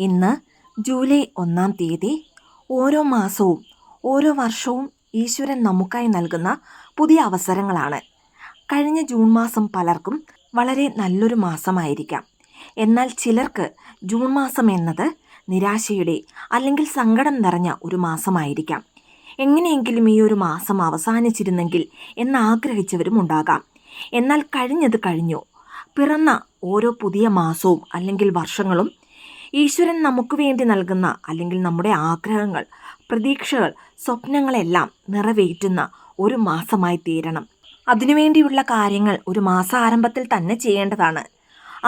ഇന്ന് ജൂലൈ 1-ാം തീയതി. ഓരോ മാസവും ഓരോ വർഷവും ഈശ്വരൻ നമുക്കായി നൽകുന്ന പുതിയ അവസരങ്ങളാണ്. കഴിഞ്ഞ ജൂൺ മാസം പലർക്കും വളരെ നല്ലൊരു മാസമായിരിക്കാം. എന്നാൽ ചിലർക്ക് ജൂൺ മാസം എന്നത് നിരാശയുടെ അല്ലെങ്കിൽ സങ്കടം നിറഞ്ഞ ഒരു മാസമായിരിക്കാം. എങ്ങനെയെങ്കിലും ഈ ഒരു മാസം അവസാനിച്ചിരുന്നെങ്കിൽ എന്നാഗ്രഹിച്ചവരും ഉണ്ടാകാം. എന്നാൽ കഴിഞ്ഞത് കഴിഞ്ഞു. പിറന്ന ഓരോ പുതിയ മാസവും അല്ലെങ്കിൽ വർഷങ്ങളും ഈശ്വരൻ നമുക്ക് വേണ്ടി നൽകുന്ന അല്ലെങ്കിൽ നമ്മുടെ ആഗ്രഹങ്ങൾ, പ്രതീക്ഷകൾ, സ്വപ്നങ്ങളെല്ലാം നിറവേറ്റുന്ന ഒരു മാസമായി തീരണം. അതിനുവേണ്ടിയുള്ള കാര്യങ്ങൾ ഒരു മാസാരംഭത്തിൽ തന്നെ ചെയ്യേണ്ടതാണ്.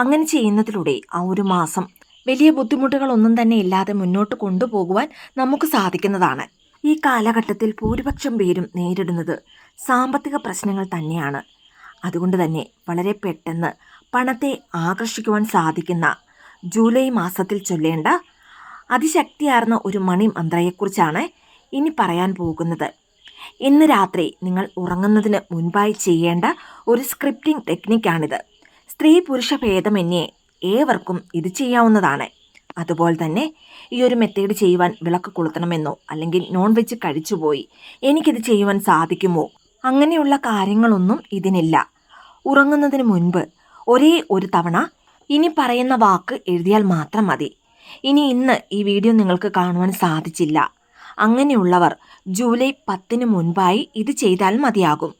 അങ്ങനെ ചെയ്യുന്നതിലൂടെ ആ ഒരു മാസം വലിയ ബുദ്ധിമുട്ടുകളൊന്നും തന്നെ ഇല്ലാതെ മുന്നോട്ട് കൊണ്ടുപോകുവാൻ നമുക്ക് സാധിക്കുന്നതാണ്. ഈ കാലഘട്ടത്തിൽ ഭൂരിപക്ഷം പേരും നേരിടുന്നത് സാമ്പത്തിക പ്രശ്നങ്ങൾ തന്നെയാണ്. അതുകൊണ്ട് തന്നെ വളരെ പെട്ടെന്ന് പണത്തെ ആകർഷിക്കുവാൻ സാധിക്കുന്ന ജൂലൈ മാസത്തിൽ ചൊല്ലേണ്ട അതിശക്തിയാർന്ന ഒരു മണി മന്ത്രയെക്കുറിച്ചാണ് ഇനി പറയാൻ പോകുന്നത്. ഇന്ന് രാത്രി നിങ്ങൾ ഉറങ്ങുന്നതിന് മുൻപായി ചെയ്യേണ്ട ഒരു സ്ക്രിപ്റ്റിംഗ് ടെക്നിക്കാണിത്. സ്ത്രീ പുരുഷ ഭേദമന്യേ ഏവർക്കും ഇത് ചെയ്യാവുന്നതാണ്. അതുപോലെ തന്നെ ഈ ഒരു മെത്തേഡ് ചെയ്യുവാൻ വിളക്ക് കൊളുത്തണമെന്നോ അല്ലെങ്കിൽ നോൺ വെജ് കഴിച്ചുപോയി എനിക്കിത് ചെയ്യുവാൻ സാധിക്കുമോ അങ്ങനെയുള്ള കാര്യങ്ങളൊന്നും ഇതിനില്ല. ഉറങ്ങുന്നതിന് മുൻപ് ഒരേ ഒരു തവണ ഇനി പറയുന്ന വാക്ക് എഴുതിയാൽ മാത്രം മതി. ഇന്ന് ഈ വീഡിയോ നിങ്ങൾക്ക് കാണുവാൻ സാധിച്ചില്ല. അങ്ങനെയുള്ളവർ ജൂലൈ 10-ന് മുൻപായി ഇത് ചെയ്താൽ മതിയാകും.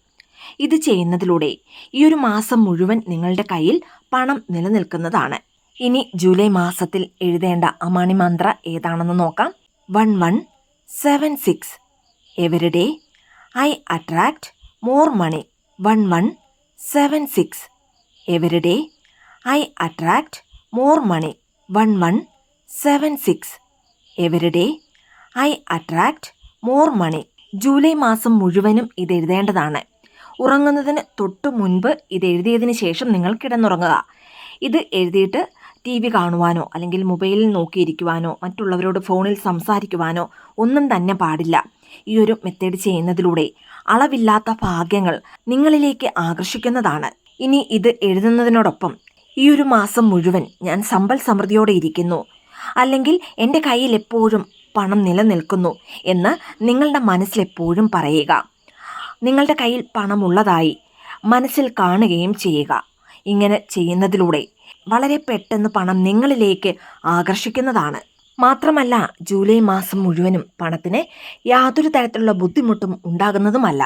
ഇത് ചെയ്യുന്നതിലൂടെ ഈ ഒരു മാസം മുഴുവൻ നിങ്ങളുടെ കയ്യിൽ പണം നിലനിൽക്കുന്നതാണ്. ഇനി ജൂലൈ മാസത്തിൽ എഴുതേണ്ട ആ മണി മന്ത്ര ഏതാണെന്ന് നോക്കാം. 1176. Every day I attract more money. 1176. Every day I attract more money. 1176. Every day I attract more money. July മാസം മുഴുവനും ഇത് എഴുതേണ്ടതാണ്. ഉറങ്ങുന്നതിന് തൊട്ടു മുൻപ് ഇത് എഴുതിയതിന് ശേഷം നിങ്ങൾ കിടന്നുറങ്ങുക. ഇത് എഴുതിയിട്ട് TV കാണുവാനോ അല്ലെങ്കിൽ മൊബൈലിൽ നോക്കിയിരിക്കുവാനോ മറ്റുള്ളവരോട് ഫോണിൽ സംസാരിക്കുവാനോ ഒന്നും തന്നെ പാടില്ല. ഈ ഒരു മെത്തേഡ് ചെയ്യുന്നതിലൂടെ അളവില്ലാത്ത ഭാഗ്യങ്ങൾ നിങ്ങളിലേക്ക് ആകർഷിക്കുന്നതാണ്. ഇനി ഇത് എഴുതുന്നതിനോടൊപ്പം ഈ ഒരു മാസം മുഴുവൻ ഞാൻ സമ്പൽ സമൃദ്ധിയോടെ ഇരിക്കുന്നു, അല്ലെങ്കിൽ എൻ്റെ കയ്യിൽ എപ്പോഴും പണം നിലനിൽക്കുന്നു എന്ന് നിങ്ങളുടെ മനസ്സിലെപ്പോഴും പറയുക. നിങ്ങളുടെ കയ്യിൽ പണമുള്ളതായി മനസ്സിൽ കാണുകയും ചെയ്യുക. ഇങ്ങനെ ചെയ്യുന്നതിലൂടെ വളരെ പെട്ടെന്ന് പണം നിങ്ങളിലേക്ക് ആകർഷിക്കുന്നതാണ്. മാത്രമല്ല ജൂലൈ മാസം മുഴുവനും പണത്തിന് യാതൊരു തരത്തിലുള്ള ബുദ്ധിമുട്ടും ഉണ്ടാകുന്നതുമല്ല.